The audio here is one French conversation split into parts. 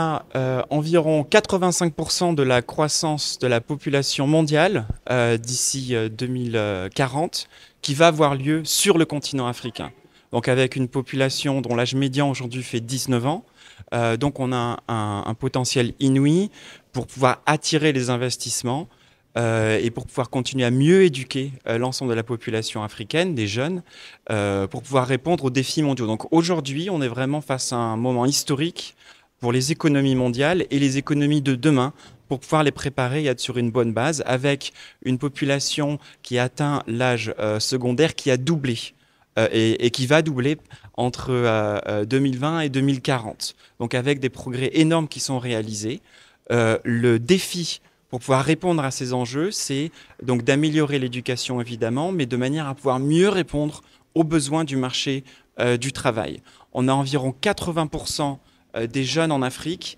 a environ 85% de la croissance de la population mondiale d'ici 2040 qui va avoir lieu sur le continent africain. Donc avec une population dont l'âge médian aujourd'hui fait 19 ans, donc on a un potentiel inouï pour pouvoir attirer les investissements et pour pouvoir continuer à mieux éduquer l'ensemble de la population africaine, des jeunes, pour pouvoir répondre aux défis mondiaux. Donc aujourd'hui, on est vraiment face à un moment historique pour les économies mondiales et les économies de demain, pour pouvoir les préparer et être sur une bonne base, avec une population qui atteint l'âge secondaire qui a doublé et qui va doubler entre 2020 et 2040. Donc avec des progrès énormes qui sont réalisés. Le défi pour pouvoir répondre à ces enjeux, c'est donc d'améliorer l'éducation évidemment, mais de manière à pouvoir mieux répondre aux besoins du marché du travail. On a environ 80% des jeunes en Afrique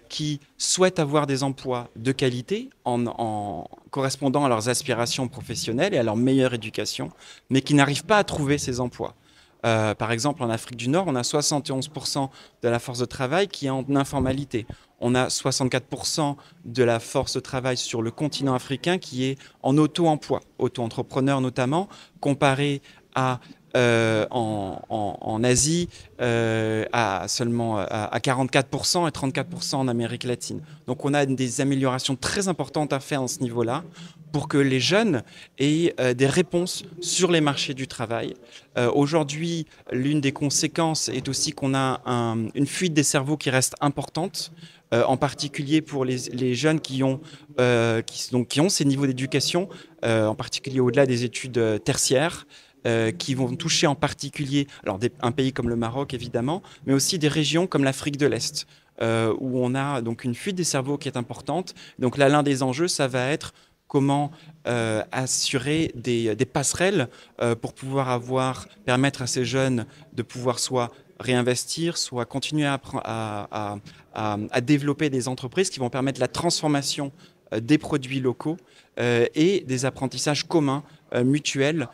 qui souhaitent avoir des emplois de qualité en correspondant à leurs aspirations professionnelles et à leur meilleure éducation, mais qui n'arrivent pas à trouver ces emplois. Par exemple, en Afrique du Nord, on a 71% de la force de travail qui est en informalité. On a 64% de la force de travail sur le continent africain qui est en auto-emploi, auto-entrepreneur notamment, comparé à en Asie à seulement à 44% et 34% en Amérique latine. Donc on a des améliorations très importantes à faire à ce niveau-là pour que les jeunes aient des réponses sur les marchés du travail. Aujourd'hui, l'une des conséquences est aussi qu'on a une fuite des cerveaux qui reste importante, en particulier pour les jeunes qui ont ces niveaux d'éducation, en particulier au-delà des études tertiaires, qui vont toucher en particulier un pays comme le Maroc évidemment, mais aussi des régions comme l'Afrique de l'Est, où on a donc une fuite des cerveaux qui est importante. Donc là, l'un des enjeux, ça va être comment assurer des passerelles pour pouvoir permettre à ces jeunes de pouvoir soit réinvestir, soit continuer à développer des entreprises qui vont permettre la transformation des produits locaux et des apprentissages communs mutuels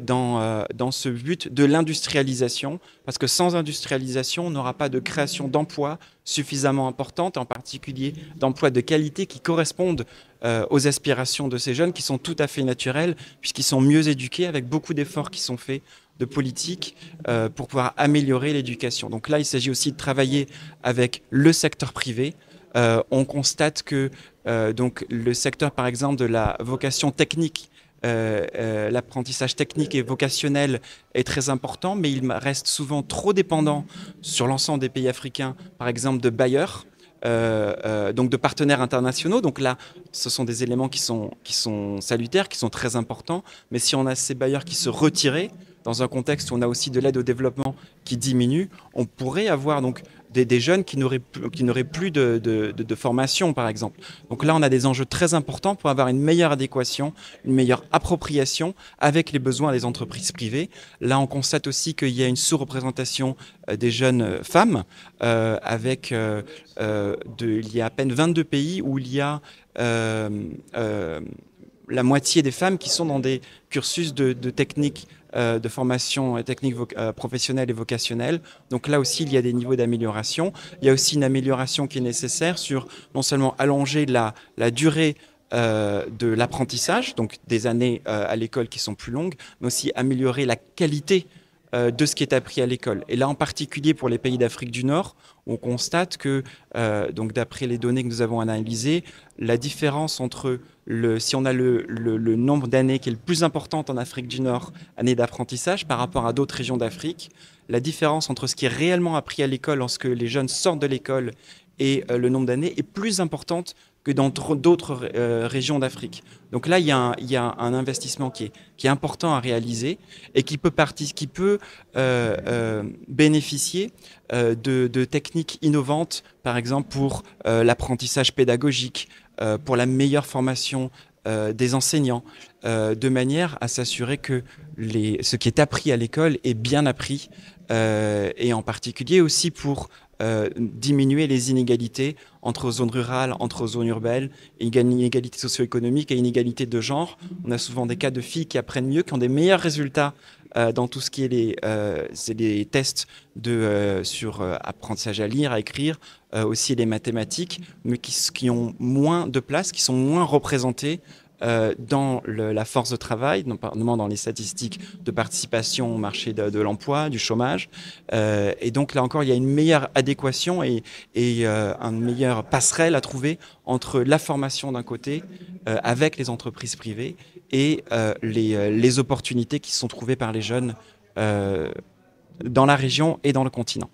dans ce but de l'industrialisation, parce que sans industrialisation, on n'aura pas de création d'emplois suffisamment importante, en particulier d'emplois de qualité qui correspondent aux aspirations de ces jeunes, qui sont tout à fait naturelles, puisqu'ils sont mieux éduqués, avec beaucoup d'efforts qui sont faits de politique pour pouvoir améliorer l'éducation. Donc là, il s'agit aussi de travailler avec le secteur privé. On constate que donc le secteur, par exemple, de la vocation technique, l'apprentissage technique et vocationnel est très important, mais il reste souvent trop dépendant sur l'ensemble des pays africains, par exemple, de bailleurs, donc de partenaires internationaux. Donc là, ce sont des éléments qui sont salutaires, qui sont très importants, mais si on a ces bailleurs qui se retiraient, dans un contexte où on a aussi de l'aide au développement qui diminue, on pourrait avoir donc des jeunes qui n'auraient plus de formation, par exemple. Donc là, on a des enjeux très importants pour avoir une meilleure adéquation, une meilleure appropriation avec les besoins des entreprises privées. Là, on constate aussi qu'il y a une sous-représentation des jeunes femmes, il y a à peine 22 pays où il y a la moitié des femmes qui sont dans des cursus de techniques de formation technique professionnelle et vocationnelle. Donc là aussi, il y a des niveaux d'amélioration. Il y a aussi une amélioration qui est nécessaire sur non seulement allonger la durée de l'apprentissage, donc des années à l'école qui sont plus longues, mais aussi améliorer la qualité de ce qui est appris à l'école. Et là, en particulier pour les pays d'Afrique du Nord, on constate que, donc d'après les données que nous avons analysées, la différence entre si on a le nombre d'années qui est le plus important en Afrique du Nord, années d'apprentissage, par rapport à d'autres régions d'Afrique, la différence entre ce qui est réellement appris à l'école lorsque les jeunes sortent de l'école et le nombre d'années est plus importante que dans d'autres régions d'Afrique. Donc là, il y a un investissement qui est important à réaliser et qui peut bénéficier de techniques innovantes, par exemple pour l'apprentissage pédagogique, pour la meilleure formation des enseignants, de manière à s'assurer que ce qui est appris à l'école est bien appris, et en particulier aussi pour diminuer les inégalités entre zones rurales, entre zones urbaines, inégalités socio-économiques et inégalités de genre. On a souvent des cas de filles qui apprennent mieux, qui ont des meilleurs résultats dans tout ce qui est les tests sur apprentissage à lire, à écrire, aussi les mathématiques, mais qui ont moins de place, qui sont moins représentées dans la force de travail, notamment dans les statistiques de participation au marché de l'emploi, du chômage. Et donc là encore, il y a une meilleure adéquation et une meilleure passerelle à trouver entre la formation d'un côté, avec les entreprises privées, et les opportunités qui sont trouvées par les jeunes dans la région et dans le continent.